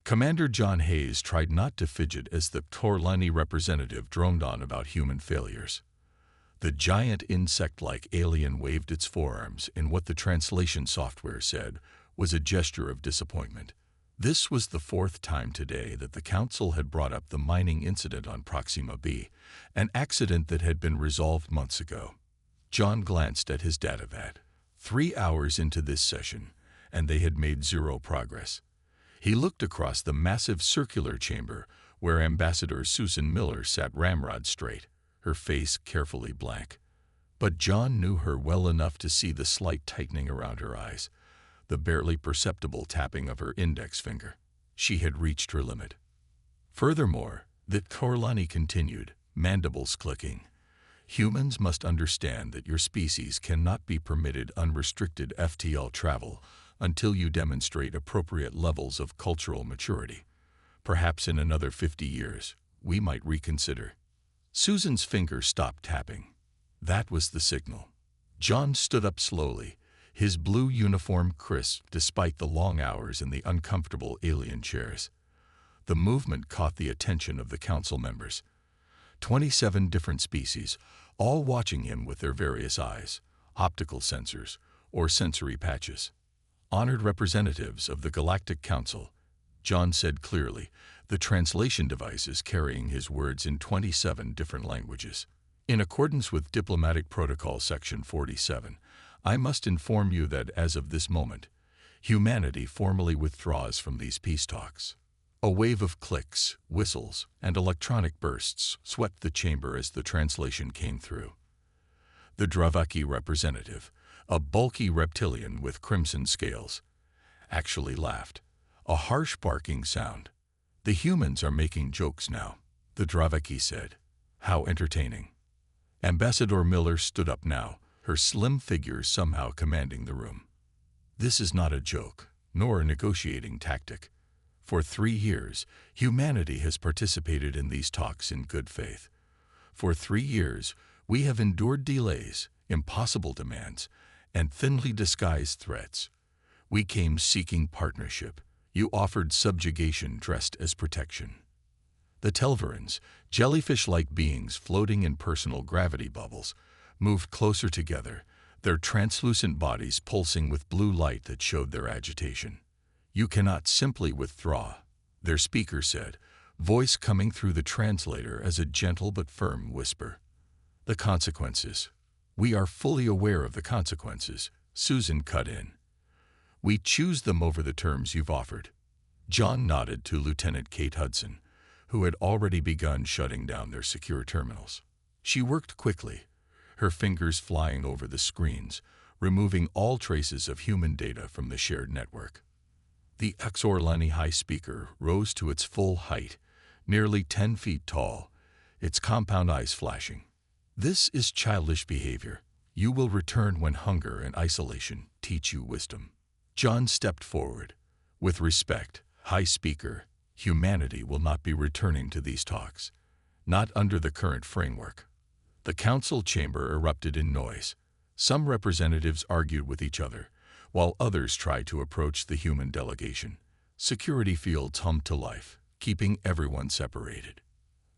Commander John Hayes tried not to fidget as the Torlani representative droned on about human failures. The giant insect-like alien waved its forearms in what the translation software said was a gesture of disappointment. This was the fourth time today that the Council had brought up the mining incident on Proxima b, an accident that had been resolved months ago. John glanced at his datavat. 3 hours into this session, and they had made zero progress. He looked across the massive circular chamber where Ambassador Susan Miller sat ramrod straight, her face carefully blank. But John knew her well enough to see the slight tightening around her eyes, the barely perceptible tapping of her index finger. She had reached her limit. Furthermore, the Torlani continued, mandibles clicking. Humans must understand that your species cannot be permitted unrestricted FTL travel until you demonstrate appropriate levels of cultural maturity. Perhaps in another 50 years, we might reconsider. Susan's finger stopped tapping. That was the signal. John stood up slowly, his blue uniform crisp despite the long hours in the uncomfortable alien chairs. The movement caught the attention of the council members. 27 different species, all watching him with their various eyes, optical sensors, or sensory patches. Honored representatives of the Galactic Council, John said clearly, the translation devices carrying his words in 27 different languages. In accordance with Diplomatic Protocol Section 47, I must inform you that as of this moment, humanity formally withdraws from these peace talks. A wave of clicks, whistles, and electronic bursts swept the chamber as the translation came through. The Dravaki representative, a bulky reptilian with crimson scales, actually laughed. A harsh barking sound. The humans are making jokes now, the Dravaki said. How entertaining. Ambassador Miller stood up now, her slim figure somehow commanding the room. This is not a joke, nor a negotiating tactic. For 3 years, humanity has participated in these talks in good faith. For 3 years, we have endured delays, impossible demands, and thinly disguised threats. We came seeking partnership. You offered subjugation dressed as protection. The Telverans, jellyfish-like beings floating in personal gravity bubbles, moved closer together, their translucent bodies pulsing with blue light that showed their agitation. You cannot simply withdraw, their speaker said, voice coming through the translator as a gentle but firm whisper. The consequences. We are fully aware of the consequences, Susan cut in. We choose them over the terms you've offered. John nodded to Lieutenant Kate Hudson, who had already begun shutting down their secure terminals. She worked quickly, her fingers flying over the screens, removing all traces of human data from the shared network. The Exorlani high speaker rose to its full height, nearly 10 feet tall, its compound eyes flashing. This is childish behavior. You will return when hunger and isolation teach you wisdom. John stepped forward. With respect, High Speaker, humanity will not be returning to these talks. Not under the current framework. The council chamber erupted in noise. Some representatives argued with each other, while others tried to approach the human delegation. Security fields hummed to life, keeping everyone separated.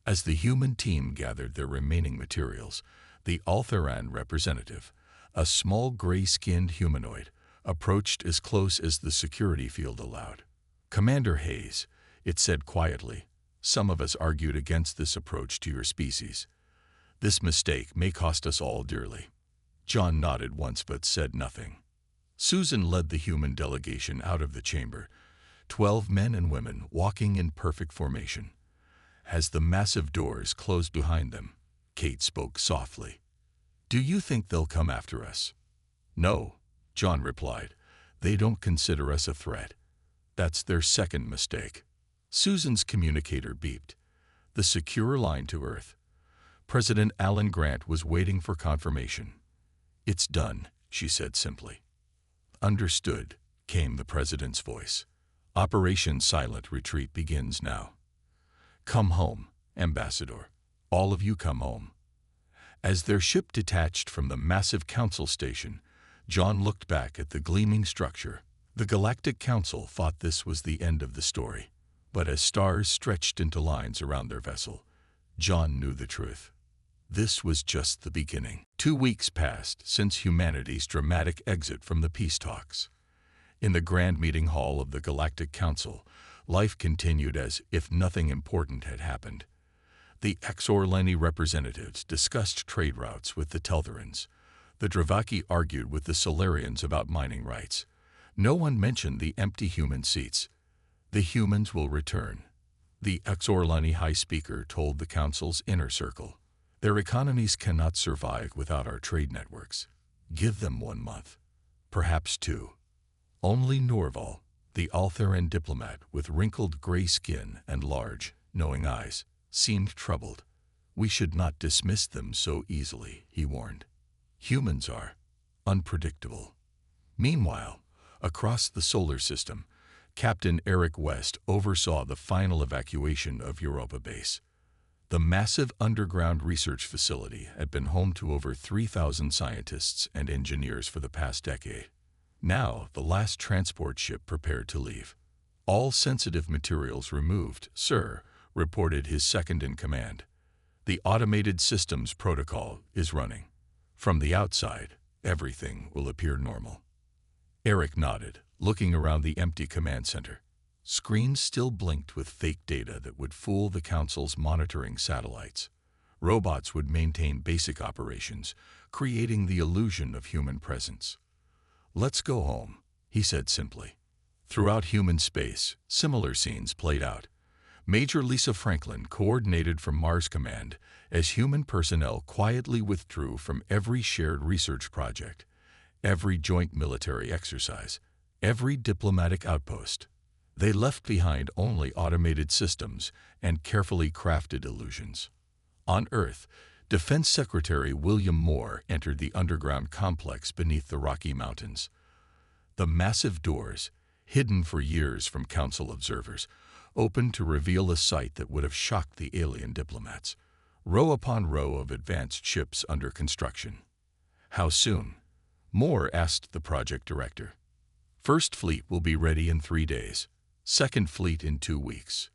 As the human team gathered their remaining materials, the Altheran representative, a small gray-skinned humanoid, approached as close as the security field allowed. Commander Hayes, it said quietly, some of us argued against this approach to your species. This mistake may cost us all dearly. John nodded once but said nothing. Susan led the human delegation out of the chamber, 12 men and women walking in perfect formation. As the massive doors closed behind them, Kate spoke softly. Do you think they'll come after us? No, John replied. They don't consider us a threat. That's their second mistake. Susan's communicator beeped. The secure line to Earth. President Alan Grant was waiting for confirmation. It's done, she said simply. Understood, came the president's voice. Operation Silent Retreat begins now. Come home, Ambassador. All of you come home. As their ship detached from the massive council station, John looked back at the gleaming structure. The Galactic Council thought this was the end of the story. But as stars stretched into lines around their vessel, John knew the truth. This was just the beginning. 2 weeks passed since humanity's dramatic exit from the peace talks. In the grand meeting hall of the Galactic Council, life continued as if nothing important had happened. The Exorleni representatives discussed trade routes with the Teltharans. The Dravaki argued with the Solarians about mining rights. No one mentioned the empty human seats. The humans will return, the Exorleni High Speaker told the Council's inner circle. Their economies cannot survive without our trade networks. Give them 1 month, perhaps 2. Only Norval, the Altheran diplomat with wrinkled gray skin and large, knowing eyes, seemed troubled. We should not dismiss them so easily, he warned. Humans are unpredictable. Meanwhile, across the solar system, Captain Eric West oversaw the final evacuation of Europa Base. The massive underground research facility had been home to over 3,000 scientists and engineers for the past decade. Now, the last transport ship prepared to leave. All sensitive materials removed, sir, reported his second-in-command. The automated systems protocol is running. From the outside, everything will appear normal. Eric nodded, looking around the empty command center. Screens still blinked with fake data that would fool the Council's monitoring satellites. Robots would maintain basic operations, creating the illusion of human presence. Let's go home, he said simply. Throughout human space, similar scenes played out. Major Lisa Franklin coordinated from Mars Command as human personnel quietly withdrew from every shared research project, every joint military exercise, every diplomatic outpost. They left behind only automated systems and carefully crafted illusions. On Earth, Defense Secretary William Moore entered the underground complex beneath the Rocky Mountains. The massive doors, hidden for years from Council observers, opened to reveal a sight that would have shocked the alien diplomats. Row upon row of advanced ships under construction. How soon? Moore asked the project director. First fleet will be ready in 3 days. Second fleet in 2 weeks.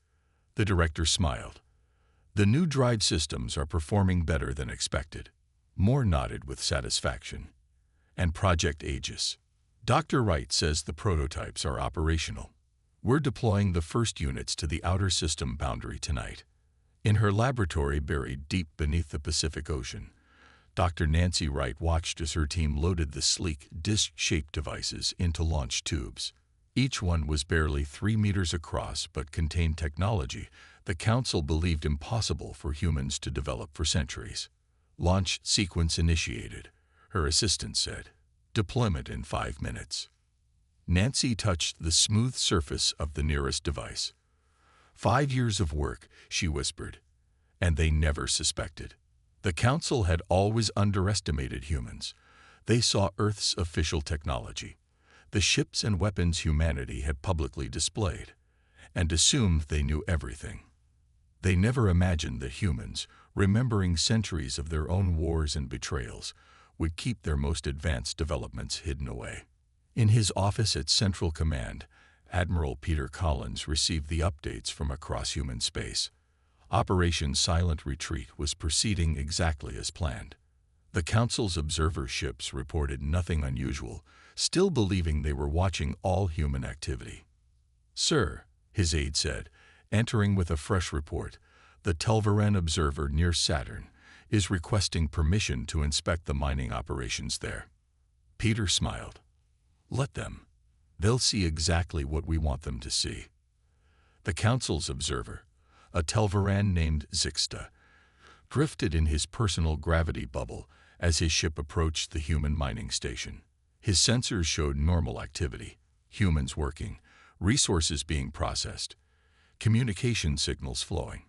The director smiled. The new drive systems are performing better than expected. Moore nodded with satisfaction. And Project Aegis. Dr. Wright says the prototypes are operational. We're deploying the first units to the outer system boundary tonight. In her laboratory buried deep beneath the Pacific Ocean, Dr. Nancy Wright watched as her team loaded the sleek, disc-shaped devices into launch tubes. Each one was barely 3 meters across but contained technology the Council believed impossible for humans to develop for centuries. Launch sequence initiated, her assistant said. Deployment in 5 minutes. Nancy touched the smooth surface of the nearest device. 5 years of work, she whispered, and they never suspected. The Council had always underestimated humans. They saw Earth's official technology, the ships and weapons humanity had publicly displayed, and assumed they knew everything. They never imagined that humans, remembering centuries of their own wars and betrayals, would keep their most advanced developments hidden away. In his office at Central Command, Admiral Peter Collins received the updates from across human space. Operation Silent Retreat was proceeding exactly as planned. The Council's observer ships reported nothing unusual, still believing they were watching all human activity. Sir, his aide said, entering with a fresh report, the Telvaran observer near Saturn is requesting permission to inspect the mining operations there. Peter smiled. Let them. They'll see exactly what we want them to see. The Council's observer, a Telvaran named Zixta, drifted in his personal gravity bubble as his ship approached the human mining station. His sensors showed normal activity, humans working, resources being processed, communication signals flowing.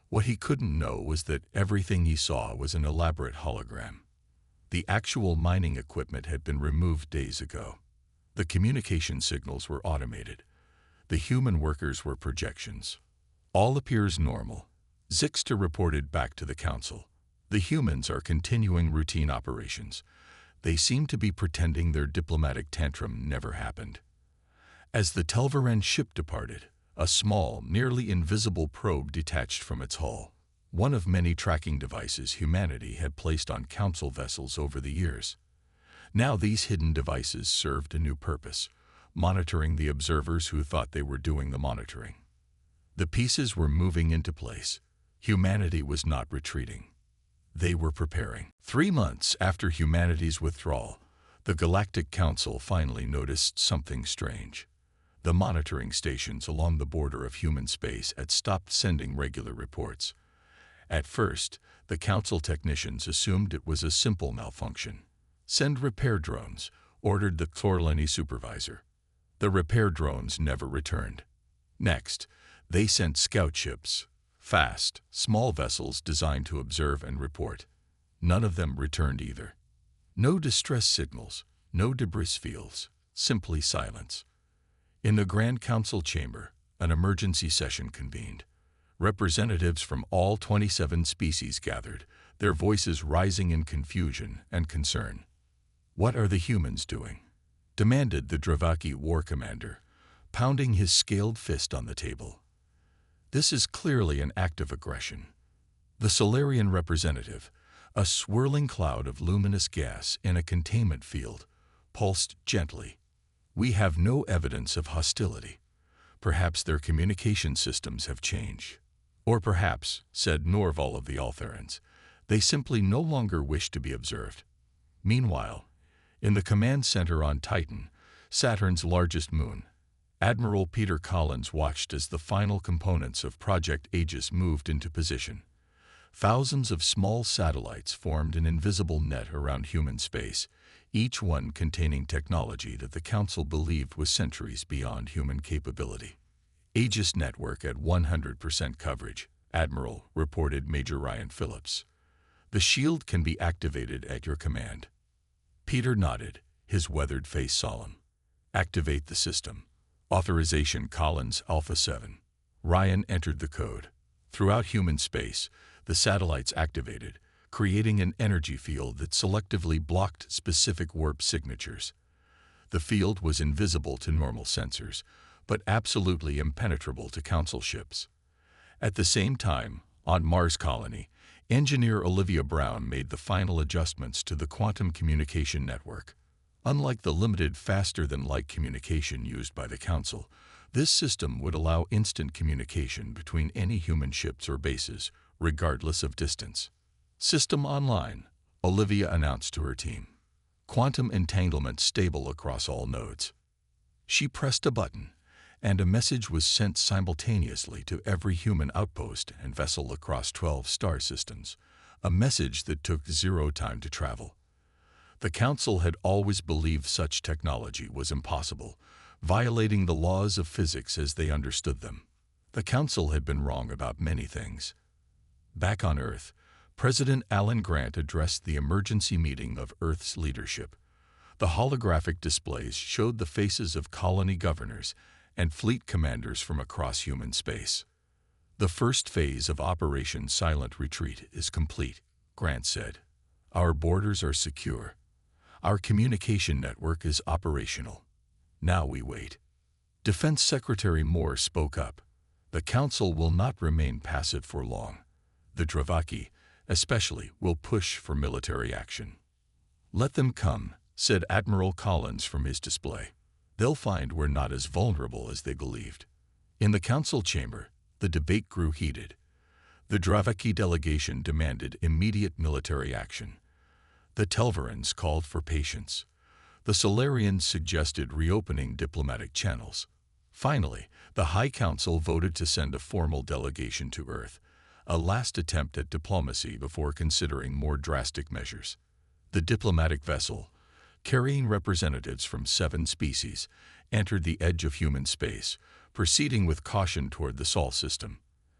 What he couldn't know was that everything he saw was an elaborate hologram. The actual mining equipment had been removed days ago. The communication signals were automated. The human workers were projections. All appears normal. Zixta reported back to the Council. The humans are continuing routine operations. They seem to be pretending their diplomatic tantrum never happened. As the Telvaran ship departed, A small, nearly invisible probe detached from its hull, one of many tracking devices humanity had placed on Council vessels over the years. Now these hidden devices served a new purpose, monitoring the observers who thought they were doing the monitoring. The pieces were moving into place. Humanity was not retreating. They were preparing. 3 months after humanity's withdrawal, the Galactic Council finally noticed something strange. The monitoring stations along the border of human space had stopped sending regular reports. At first, the Council technicians assumed it was a simple malfunction. "Send repair drones," ordered the Torlani supervisor. The repair drones never returned. Next, they sent scout ships, fast, small vessels designed to observe and report. None of them returned either. No distress signals, no debris fields, simply silence. In the Grand Council chamber, an emergency session convened. Representatives from all 27 species gathered, their voices rising in confusion and concern. "What are the humans doing?" demanded the Dravaki war commander, pounding his scaled fist on the table. "This is clearly an act of aggression." The Solarian representative, a swirling cloud of luminous gas in a containment field, pulsed gently. "We have no evidence of hostility. Perhaps their communication systems have changed. Or perhaps," said Norval of the Altherans, "they simply no longer wish to be observed." Meanwhile, in the command center on Titan, Saturn's largest moon, Admiral Peter Collins watched as the final components of Project Aegis moved into position. Thousands of small satellites formed an invisible net around human space, each one containing technology that the Council believed was centuries beyond human capability. "Aegis network at 100% coverage," Admiral reported Major Ryan Phillips. "The shield can be activated at your command." Peter nodded, his weathered face solemn. "Activate the system. Authorization Collins Alpha 7. Ryan entered the code. Throughout human space, the satellites activated, creating an energy field that selectively blocked specific warp signatures. The field was invisible to normal sensors, but absolutely impenetrable to Council ships. At the same time, on Mars Colony, engineer Olivia Brown made the final adjustments to the quantum communication network. Unlike the limited faster-than-light communication used by the Council, this system would allow instant communication between any human ships or bases, regardless of distance. "System online," Olivia announced to her team. "Quantum entanglement stable across all nodes." She pressed a button, and a message was sent simultaneously to every human outpost and vessel across 12 star systems, a message that took 0 time to travel. The Council had always believed such technology was impossible, violating the laws of physics as they understood them. The Council had been wrong about many things. Back on Earth, President Alan Grant addressed the emergency meeting of Earth's leadership. The holographic displays showed the faces of colony governors and fleet commanders from across human space. "The first phase of Operation Silent Retreat is complete," Grant said. "Our borders are secure. Our communication network is operational. Now we wait." Defense Secretary Moore spoke up. "The Council will not remain passive for long. The Dravaki, especially, will push for military action." "Let them come," said Admiral Collins from his display. "They'll find we're not as vulnerable as they believed." In the Council chamber, the debate grew heated. The Dravaki delegation demanded immediate military action. The Telvarans called for patience. The Solarians suggested reopening diplomatic channels. Finally, the High Council voted to send a formal delegation to Earth, a last attempt at diplomacy before considering more drastic measures. The diplomatic vessel, carrying representatives from 7 species, entered the edge of human space, proceeding with caution toward the Sol system.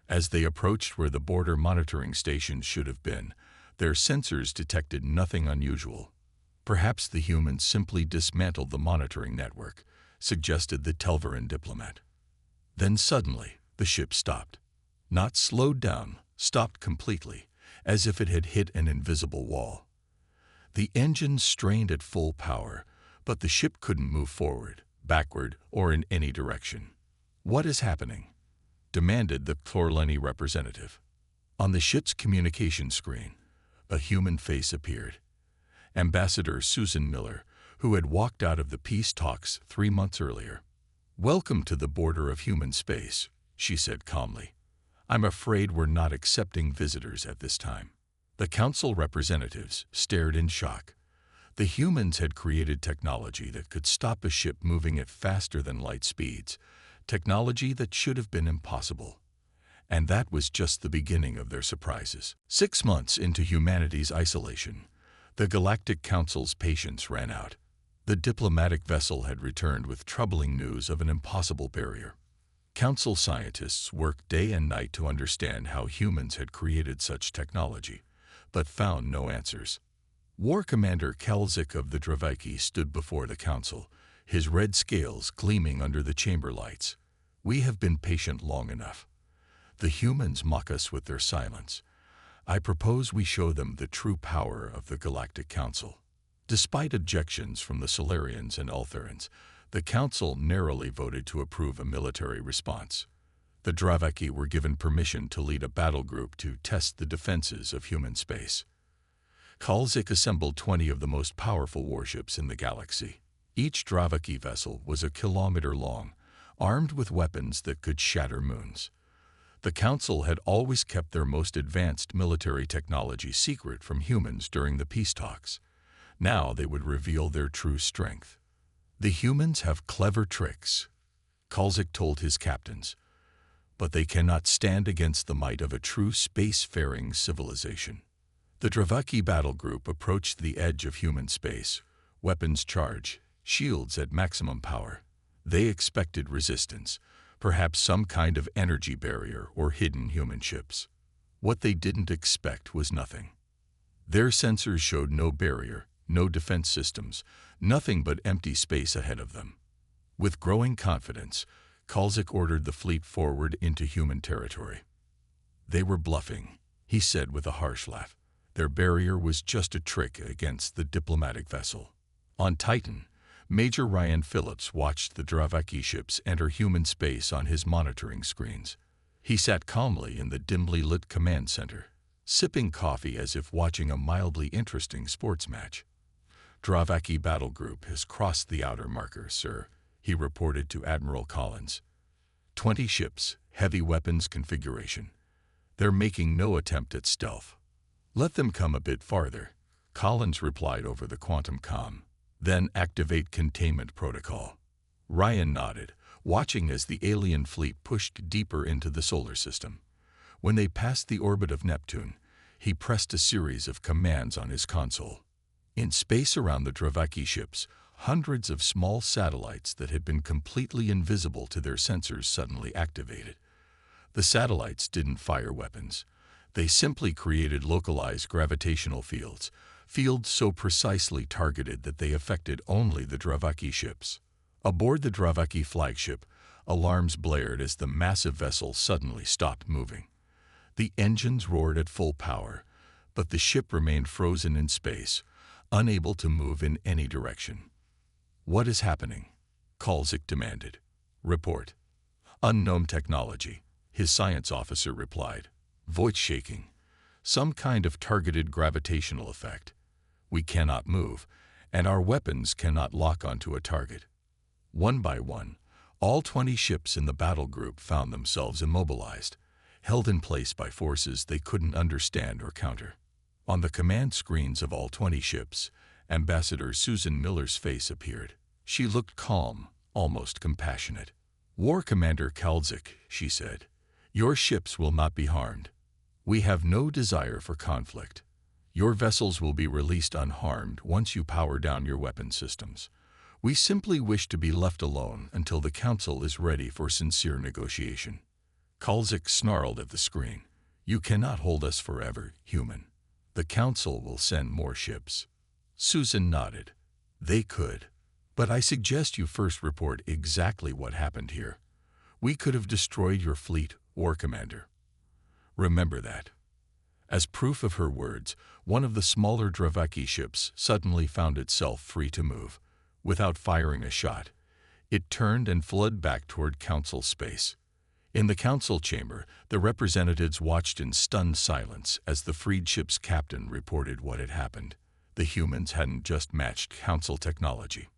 As they approached where the border monitoring stations should have been, their sensors detected nothing unusual. "Perhaps the humans simply dismantled the monitoring network," suggested the Telvaran diplomat. Then suddenly, the ship stopped. Not slowed down, stopped completely, as if it had hit an invisible wall. The engines strained at full power, but the ship couldn't move forward, backward, or in any direction. "What is happening?" demanded the Torleni representative. On the ship's communication screen, a human face appeared. Ambassador Susan Miller, who had walked out of the peace talks 3 months earlier. "Welcome to the border of human space," she said calmly. "I'm afraid we're not accepting visitors at this time." The council representatives stared in shock. The humans had created technology that could stop a ship moving at faster than light speeds, technology that should have been impossible. And that was just the beginning of their surprises. 6 months into humanity's isolation, the Galactic Council's patience ran out. The diplomatic vessel had returned with troubling news of an impossible barrier. Council scientists worked day and night to understand how humans had created such technology, but found no answers. War Commander Kalzik of the Draviki stood before the council, his red scales gleaming under the chamber lights. "We have been patient long enough. The humans mock us with their silence. I propose we show them the true power of the Galactic Council." Despite objections from the Solarians and Ultherans, the Council narrowly voted to approve a military response. The Draviki were given permission to lead a battle group to test the defenses of human space. Kalzik assembled 20 of the most powerful warships in the galaxy. Each Draviki vessel was a kilometer long, armed with weapons that could shatter moons. The Council had always kept their most advanced military technology secret from humans during the peace talks. Now they would reveal their true strength. "The humans have clever tricks," Kalzik told his captains, "but they cannot stand against the might of a true space-faring civilization." The Draviki battle group approached the edge of human space, weapons charged, shields at maximum power. They expected resistance, perhaps some kind of energy barrier or hidden human ships. What they didn't expect was nothing. Their sensors showed no barrier, no defense systems, nothing but empty space ahead of them. With growing confidence, Kalzik ordered the fleet forward into human territory. "They were bluffing," he said with a harsh laugh. "Their barrier was just a trick against the diplomatic vessel." On Titan, Major Ryan Phillips watched the Draviki ships enter human space on his monitoring screens. He sat calmly in the dimly lit command center, sipping coffee as if watching a mildly interesting sports match. "Draviki battle group has crossed the outer marker, sir," he reported to Admiral Collins. 20 ships, heavy weapons configuration. They're making no attempt at stealth. "Let them come a bit farther," Collins replied over the quantum comm. "Then activate containment protocol." Ryan nodded, watching as the alien fleet pushed deeper into the solar system. When they passed the orbit of Neptune, he pressed a series of commands on his console. In space around the Draviki ships, hundreds of small satellites that had been completely invisible to their sensors suddenly activated. The satellites didn't fire weapons. They simply created localized gravitational fields so precisely targeted that they affected only the Draviki ships. Aboard the Draviki flagship, alarms blared as the massive vessel suddenly stopped moving. The engines roared at full power, but the ship remained frozen in space, unable to move in any direction. "What is happening?" Kalzik demanded. "Report." "Unknown technology," his science officer replied, voice shaking. "Some kind of targeted gravitational effect. We cannot move, and our weapons cannot lock onto a target." One by one, all 20 ships in the battle group found themselves immobilized, held in place by forces they couldn't understand or counter. On the command screens of all 20 ships, Ambassador Susan Miller's face appeared. She looked calm, almost compassionate. "War Commander Kalzik," she said, "your ships will not be harmed. We have no desire for conflict. Your vessels will be released unharmed once you power down your weapon systems. We simply wish to be left alone until the Council is ready for sincere negotiation." Kalzik snarled at the screen. "You cannot hold us forever, human. The Council will send more ships." Susan nodded. "They could. But I suggest you first report exactly what happened here. We could have destroyed your fleet, War Commander. Remember that." As proof of her words, one of the smaller Draviki ships suddenly found itself free to move. Without firing a shot, It turned and fled back toward Council space. In the Council chamber, the representatives watched in stunned silence as the freed ship's captain reported what had happened. The humans hadn't just matched Council technology.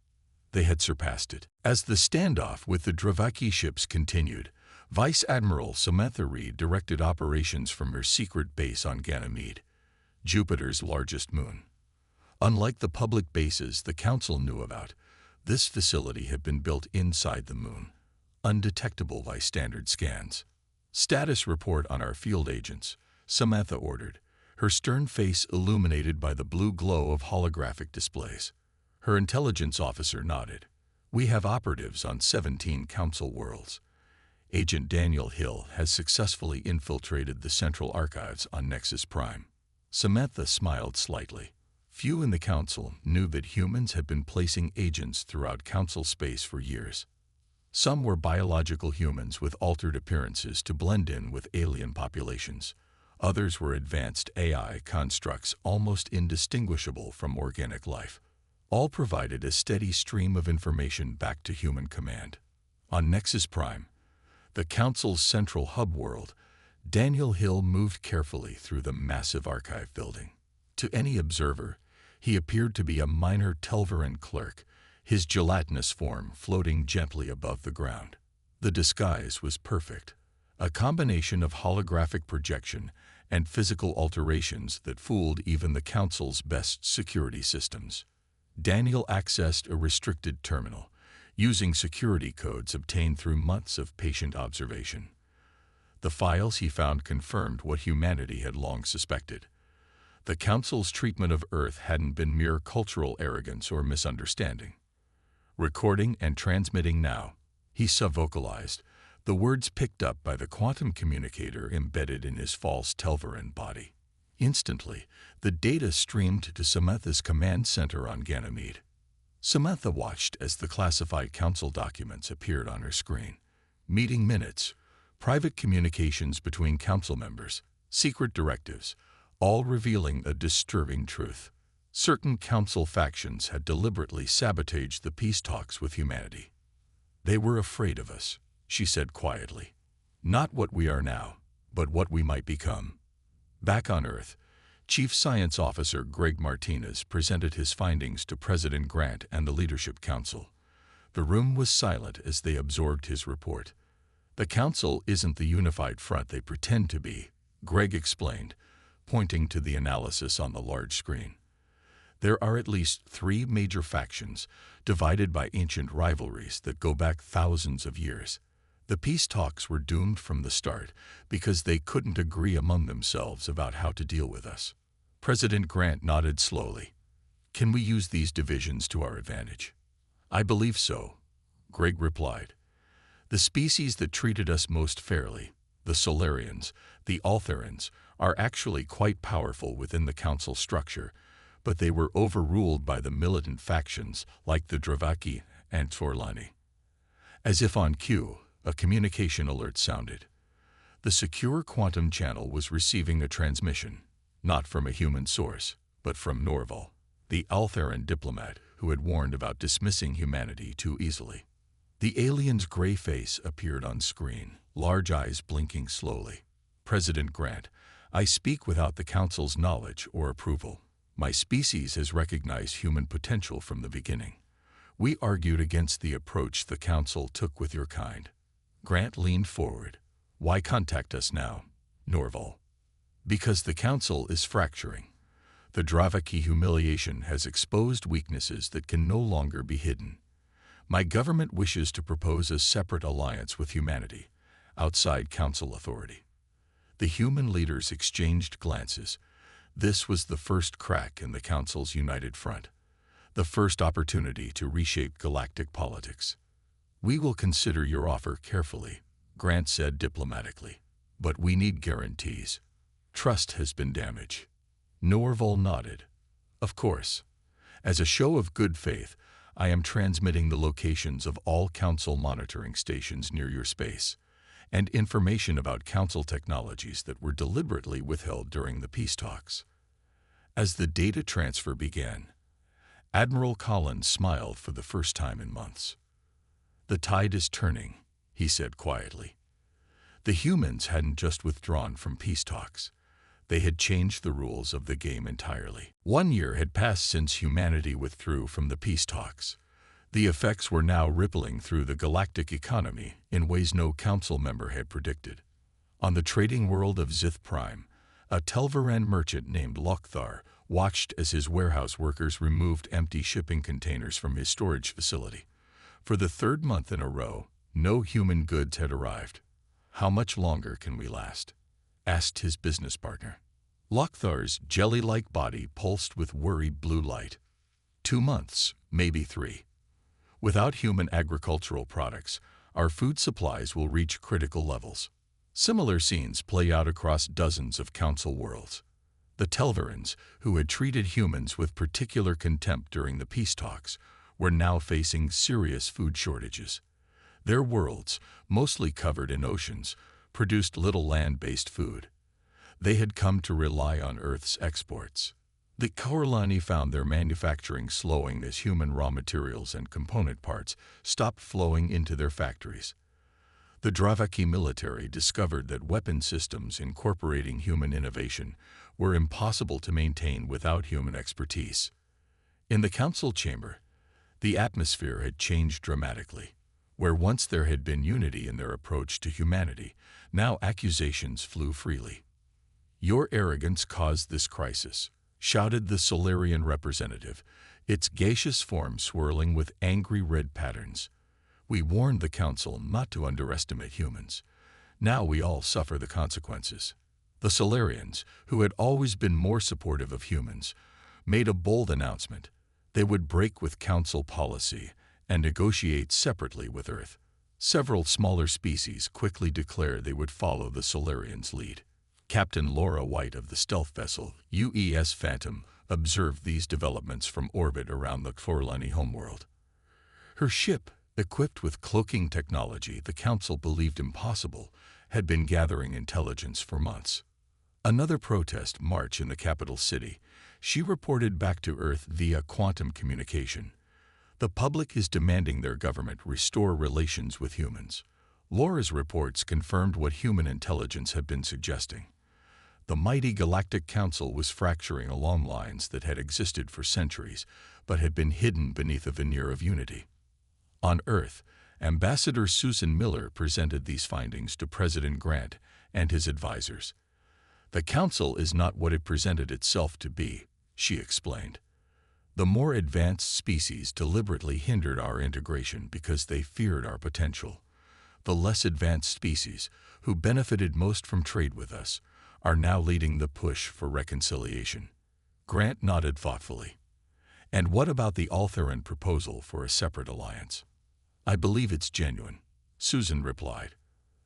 They had surpassed it. As the standoff with the Dravaki ships continued, Vice Admiral Samantha Reed directed operations from her secret base on Ganymede, Jupiter's largest moon. Unlike the public bases the Council knew about, this facility had been built inside the moon, undetectable by standard scans. "Status report on our field agents," Samantha ordered, her stern face illuminated by the blue glow of holographic displays. Her intelligence officer nodded. "We have operatives on 17 Council worlds. Agent Daniel Hill has successfully infiltrated the Central Archives on Nexus Prime." Samantha smiled slightly. Few in the Council knew that humans had been placing agents throughout Council space for years. Some were biological humans with altered appearances to blend in with alien populations. Others were advanced AI constructs almost indistinguishable from organic life. All provided a steady stream of information back to human command. On Nexus Prime, the Council's central hub world, Daniel Hill moved carefully through the massive archive building. To any observer, he appeared to be a minor Telvaran clerk, his gelatinous form floating gently above the ground. The disguise was perfect, a combination of holographic projection and physical alterations that fooled even the Council's best security systems. Daniel accessed a restricted terminal, using security codes obtained through months of patient observation. The files he found confirmed what humanity had long suspected. The Council's treatment of Earth hadn't been mere cultural arrogance or misunderstanding. "Recording and transmitting now," he subvocalized, the words picked up by the quantum communicator embedded in his false Telvaran body. Instantly, the data streamed to Samantha's command center on Ganymede. Samantha watched as the classified Council documents appeared on her screen. Meeting minutes, private communications between Council members, secret directives, all revealing a disturbing truth. Certain Council factions had deliberately sabotaged the peace talks with humanity. "They were afraid of us," she said quietly. "Not what we are now, but what we might become." Back on Earth, Chief Science Officer Greg Martinez presented his findings to President Grant and the Leadership Council. The room was silent as they absorbed his report. "The Council isn't the unified front they pretend to be," Greg explained, pointing to the analysis on the large screen. "There are at least 3 major factions, divided by ancient rivalries that go back thousands of years. The peace talks were doomed from the start because they couldn't agree among themselves about how to deal with us." President Grant nodded slowly. "Can we use these divisions to our advantage?" "I believe so," Greg replied. "The species that treated us most fairly, the Solarians, the Altherans, are actually quite powerful within the Council structure, but they were overruled by the militant factions like the Dravaki and Torlani." As if on cue, a communication alert sounded. The secure quantum channel was receiving a transmission, not from a human source, but from Norval, the Altheran diplomat who had warned about dismissing humanity too easily. The alien's gray face appeared on screen, large eyes blinking slowly. "President Grant, I speak without the Council's knowledge or approval. My species has recognized human potential from the beginning. We argued against the approach the Council took with your kind." Grant leaned forward. "Why contact us now, Norval?" "Because the Council is fracturing. The Dravaki humiliation has exposed weaknesses that can no longer be hidden. My government wishes to propose a separate alliance with humanity, outside Council authority." The human leaders exchanged glances. This was the first crack in the Council's united front, the first opportunity to reshape galactic politics. "We will consider your offer carefully," Grant said diplomatically, "but we need guarantees. Trust has been damaged." Norval nodded. "Of course. As a show of good faith, I am transmitting the locations of all Council monitoring stations near your space, and information about Council technologies that were deliberately withheld during the peace talks." As the data transfer began, Admiral Collins smiled for the first time in months. "The tide is turning," he said quietly. The humans hadn't just withdrawn from peace talks. They had changed the rules of the game entirely. 1 year had passed since humanity withdrew from the peace talks. The effects were now rippling through the galactic economy in ways no council member had predicted. On the trading world of Zith Prime, a Telvaran merchant named Lokthar watched as his warehouse workers removed empty shipping containers from his storage facility. For the 3rd month in a row, no human goods had arrived. "How much longer can we last?" asked his business partner. Lokthar's jelly-like body pulsed with worried blue light. 2 months, maybe 3. Without human agricultural products, our food supplies will reach critical levels. Similar scenes play out across dozens of council worlds. The Telvarans, who had treated humans with particular contempt during the peace talks, were now facing serious food shortages. Their worlds, mostly covered in oceans, produced little land-based food. They had come to rely on Earth's exports. The Korlani found their manufacturing slowing as human raw materials and component parts stopped flowing into their factories. The Dravaki military discovered that weapon systems incorporating human innovation were impossible to maintain without human expertise. In the council chamber, the atmosphere had changed dramatically. Where once there had been unity in their approach to humanity, now accusations flew freely. "Your arrogance caused this crisis," shouted the Solarian representative, its gaseous form swirling with angry red patterns. "We warned the council not to underestimate humans. Now we all suffer the consequences." The Solarians, who had always been more supportive of humans, made a bold announcement. They would break with council policy and negotiate separately with Earth. Several smaller species quickly declared they would follow the Solarians' lead. Captain Laura White of the stealth vessel UES Phantom observed these developments from orbit around the Forlani homeworld. Her ship, equipped with cloaking technology the Council believed impossible, had been gathering intelligence for months. Another protest march in the capital city, she reported back to Earth via quantum communication. "The public is demanding their government restore relations with humans." Laura's reports confirmed what human intelligence had been suggesting. The mighty Galactic Council was fracturing along lines that had existed for centuries, but had been hidden beneath a veneer of unity. On Earth, Ambassador Susan Miller presented these findings to President Grant and his advisors. "The Council is not what it presented itself to be," she explained. "The more advanced species deliberately hindered our integration because they feared our potential. The less advanced species, who benefited most from trade with us, are now leading the push for reconciliation." Grant nodded thoughtfully. "And what about the Altheran proposal for a separate alliance?" "I believe it's genuine," Susan replied.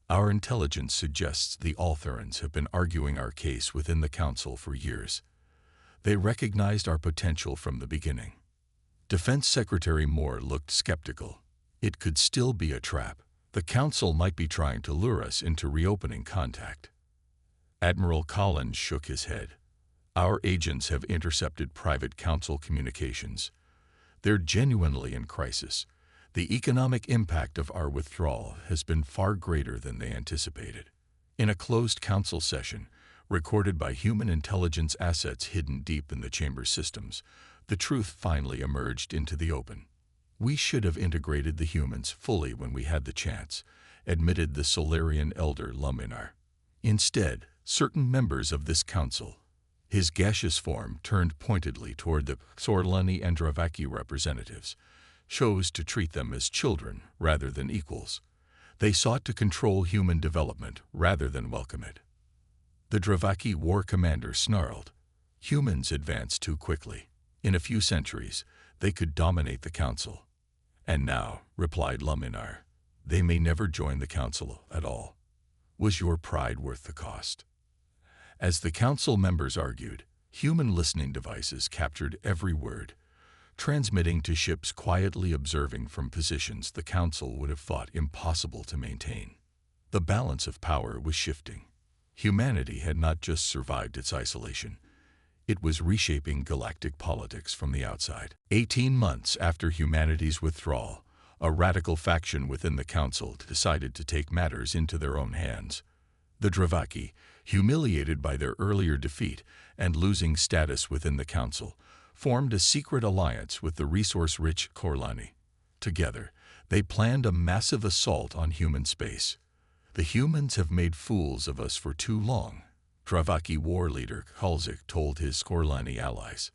"Our intelligence suggests the Altherans have been arguing our case within the Council for years. They recognized our potential from the beginning." Defense Secretary Moore looked skeptical. "It could still be a trap. The Council might be trying to lure us into reopening contact." Admiral Collins shook his head. "Our agents have intercepted private Council communications. They're genuinely in crisis. The economic impact of our withdrawal has been far greater than they anticipated." In a closed Council session, recorded by human intelligence assets hidden deep in the chamber's systems, the truth finally emerged into the open. "We should have integrated the humans fully when we had the chance," admitted the Solarian elder Luminar. "Instead, certain members of this council," his gaseous form turned pointedly toward the Sorlani and Dravaki representatives, "chose to treat them as children rather than equals. They sought to control human development rather than welcome it." The Dravaki war commander snarled. "Humans advanced too quickly. In a few centuries, they could dominate the council." "And now," replied Luminar, "they may never join the council at all. Was your pride worth the cost?" As the council members argued, human listening devices captured every word, transmitting to ships quietly observing from positions the council would have thought impossible to maintain. The balance of power was shifting. Humanity had not just survived its isolation. It was reshaping galactic politics from the outside. 18 months after humanity's withdrawal, A radical faction within the council decided to take matters into their own hands. The Dravaki, humiliated by their earlier defeat and losing status within the council, formed a secret alliance with the resource-rich Korlani. Together, they planned a massive assault on human space. "The humans have made fools of us for too long," Dravaki war leader Halzik told his Korlani allies.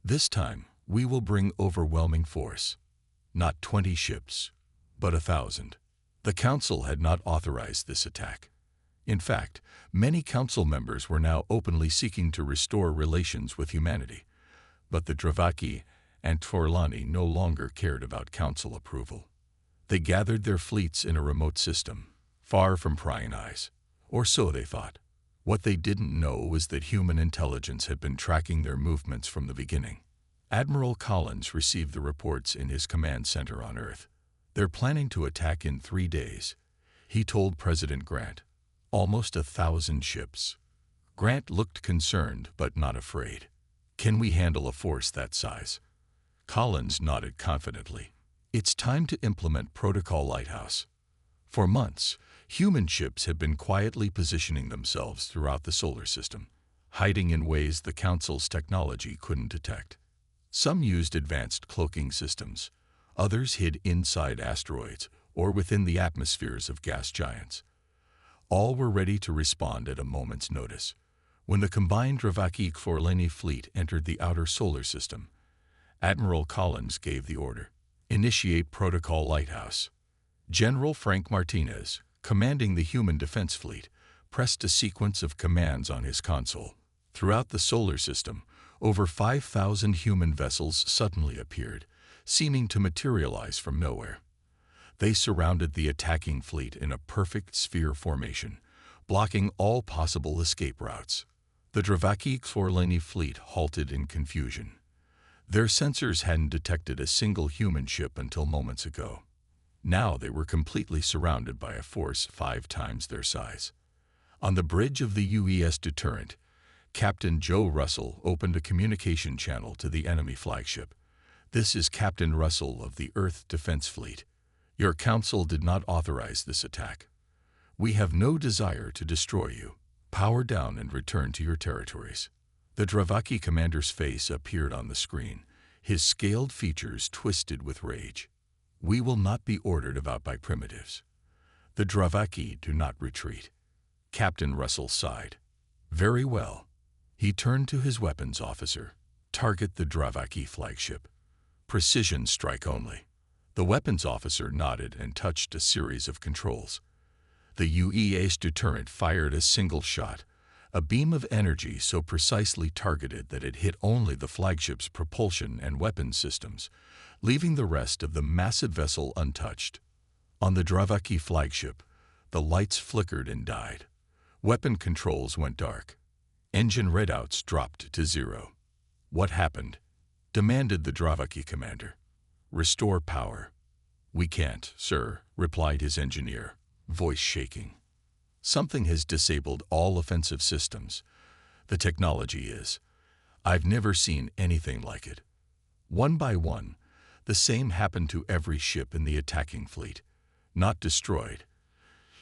"This time, we will bring overwhelming force. Not 20 ships, but 1,000. The council had not authorized this attack. In fact, many council members were now openly seeking to restore relations with humanity. But the Dravaki and Korlani no longer cared about council approval. They gathered their fleets in a remote system, far from prying eyes. Or so they thought. What they didn't know was that human intelligence had been tracking their movements from the beginning. Admiral Collins received the reports in his command center on Earth. "They're planning to attack in 3 days," he told President Grant. "Almost 1,000 ships." Grant looked concerned but not afraid. "Can we handle a force that size?" Collins nodded confidently. "It's time to implement Protocol Lighthouse." For months, human ships had been quietly positioning themselves throughout the solar system, hiding in ways the Council's technology couldn't detect. Some used advanced cloaking systems. Others hid inside asteroids or within the atmospheres of gas giants. All were ready to respond at a moment's notice. When the combined Dravaki-Korlani fleet entered the outer solar system, Admiral Collins gave the order, "Initiate Protocol Lighthouse." General Frank Martinez, commanding the Human Defense Fleet, pressed a sequence of commands on his console. Throughout the solar system, over 5,000 human vessels suddenly appeared, seeming to materialize from nowhere. They surrounded the attacking fleet in a perfect sphere formation, blocking all possible escape routes. The Dravaki-Korlani fleet halted in confusion. Their sensors hadn't detected a single human ship until moments ago. Now they were completely surrounded by a force 5 times their size. On the bridge of the UES deterrent, Captain Joe Russell opened a communication channel to the enemy flagship. "This is Captain Russell of the Earth Defense Fleet. Your council did not authorize this attack. We have no desire to destroy you. Power down and return to your territories." The Dravaki commander's face appeared on the screen, his scaled features twisted with rage. "We will not be ordered about by primitives. The Dravaki do not retreat." Captain Russell sighed. "Very well." He turned to his weapons officer. "Target the Dravaki flagship. Precision strike only." The weapons officer nodded and touched a series of controls. The UES deterrent fired a single shot, a beam of energy so precisely targeted that it hit only the flagship's propulsion and weapons systems, leaving the rest of the massive vessel untouched. On the Dravaki flagship, the lights flickered and died. Weapon controls went dark. Engine readouts dropped to 0. "What happened?" demanded the Dravaki commander. "Restore power." "We can't, sir," replied his engineer, voice shaking. "Something has disabled all offensive systems. The technology is. I've never seen anything like it." One by one, the same happened to every ship in the attacking fleet. Not destroyed,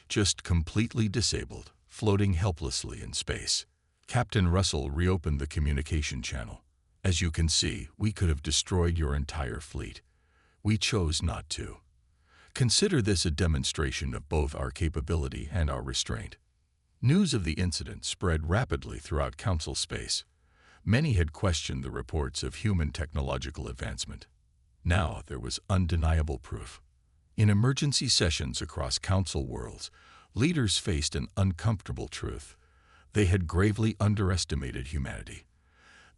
just completely disabled, floating helplessly in space. Captain Russell reopened the communication channel. "As you can see, we could have destroyed your entire fleet. We chose not to. Consider this a demonstration of both our capability and our restraint." News of the incident spread rapidly throughout Council space. Many had questioned the reports of human technological advancement. Now there was undeniable proof. In emergency sessions across Council worlds, leaders faced an uncomfortable truth. They had gravely underestimated humanity.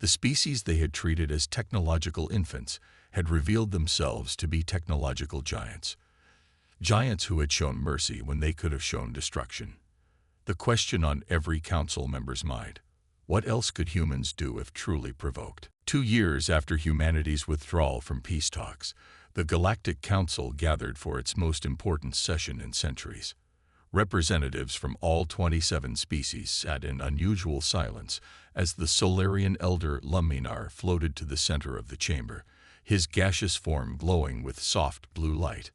The species they had treated as technological infants had revealed themselves to be technological giants. Giants who had shown mercy when they could have shown destruction. The question on every council member's mind: what else could humans do if truly provoked? 2 years after humanity's withdrawal from peace talks, the Galactic Council gathered for its most important session in centuries. Representatives from all 27 species sat in unusual silence as the Solarian elder Luminar floated to the center of the chamber, his gaseous form glowing with soft blue light.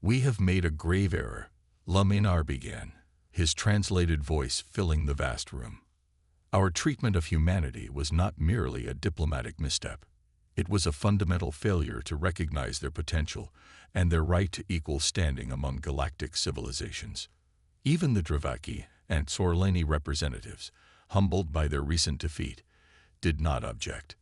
"We have made a grave error," Luminar began, his translated voice filling the vast room. "Our treatment of humanity was not merely a diplomatic misstep. It was a fundamental failure to recognize their potential and their right to equal standing among galactic civilizations." Even the Dravaki and Sorlani representatives, humbled by their recent defeat, did not object.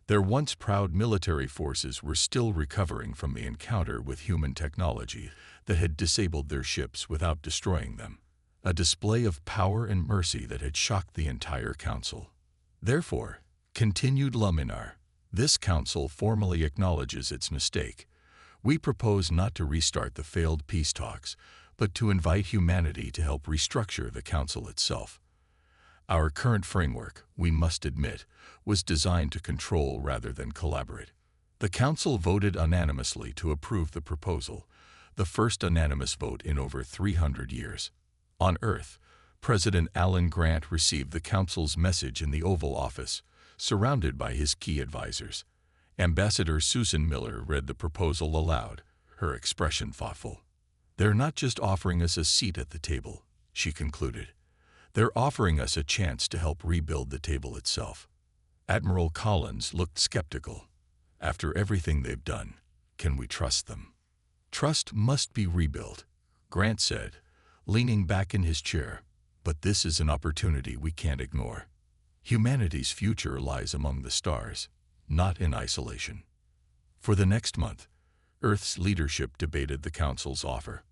Their once proud military forces were still recovering from the encounter with human technology that had disabled their ships without destroying them, a display of power and mercy that had shocked the entire council. "Therefore," continued Luminar, "this council formally acknowledges its mistake. We propose not to restart the failed peace talks, but to invite humanity to help restructure the council itself. Our current framework, we must admit, was designed to control rather than collaborate." The council voted unanimously to approve the proposal, the first unanimous vote in over 300 years. On Earth, President Alan Grant received the council's message in the Oval Office, surrounded by his key advisors. Ambassador Susan Miller read the proposal aloud, her expression thoughtful. "They're not just offering us a seat at the table," she concluded. "They're offering us a chance to help rebuild the table itself." Admiral Collins looked skeptical. "After everything they've done, can we trust them?" "Trust must be rebuilt," Grant said, leaning back in his chair. "But this is an opportunity we can't ignore. Humanity's future lies among the stars, not in isolation." For the next month, Earth's leadership debated the Council's offer.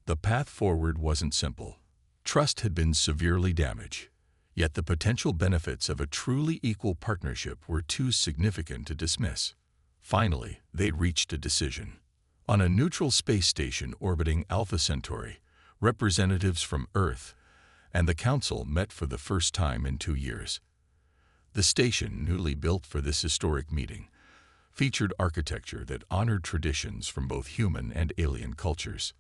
The path forward wasn't simple. Trust had been severely damaged, yet the potential benefits of a truly equal partnership were too significant to dismiss. Finally, they'd reached a decision. On a neutral space station orbiting Alpha Centauri, representatives from Earth and the Council met for the first time in 2 years. The station, newly built for this historic meeting, featured architecture that honored traditions from both human and alien cultures.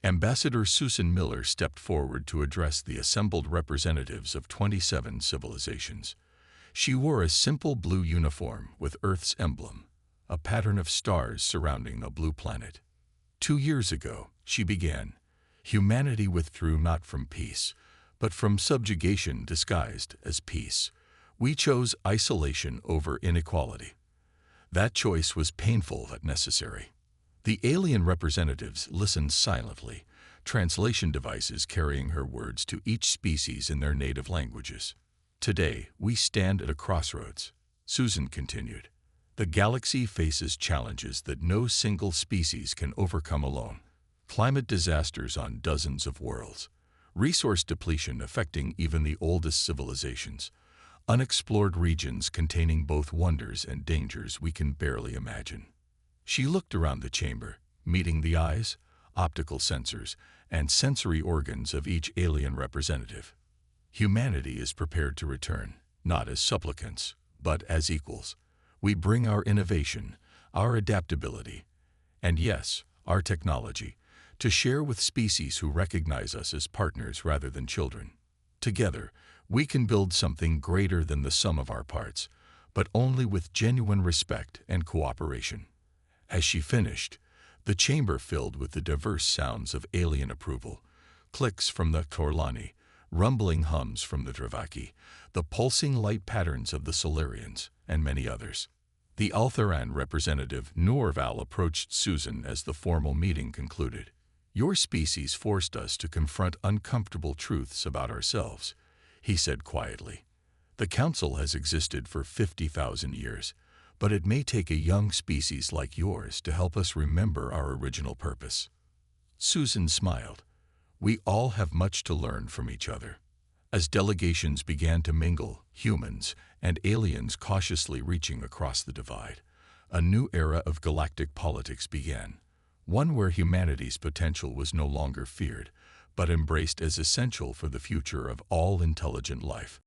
Ambassador Susan Miller stepped forward to address the assembled representatives of 27 civilizations. She wore a simple blue uniform with Earth's emblem, a pattern of stars surrounding a blue planet. 2 years ago, she began, humanity withdrew not from peace, but from subjugation disguised as peace. We chose isolation over inequality. That choice was painful but necessary. The alien representatives listened silently, translation devices carrying her words to each species in their native languages. "Today, we stand at a crossroads," Susan continued. "The galaxy faces challenges that no single species can overcome alone. Climate disasters on dozens of worlds, resource depletion affecting even the oldest civilizations, unexplored regions containing both wonders and dangers we can barely imagine." She looked around the chamber, meeting the eyes, optical sensors, and sensory organs of each alien representative. "Humanity is prepared to return, not as supplicants, but as equals. We bring our innovation, our adaptability, and yes, our technology, to share with species who recognize us as partners rather than children. Together, we can build something greater than the sum of our parts, but only with genuine respect and cooperation." As she finished, the chamber filled with the diverse sounds of alien approval, clicks from the Torlani, rumbling hums from the Dravaki, the pulsing light patterns of the Solarians, and many others. The Altheran representative Norval approached Susan as the formal meeting concluded. "Your species forced us to confront uncomfortable truths about ourselves," he said quietly. "The Council has existed for 50,000 years, but it may take a young species like yours to help us remember our original purpose." Susan smiled. "We all have much to learn from each other." As delegations began to mingle, humans and aliens cautiously reaching across the divide, a new era of galactic politics began, one where humanity's potential was no longer feared, but embraced as essential for the future of all intelligent life.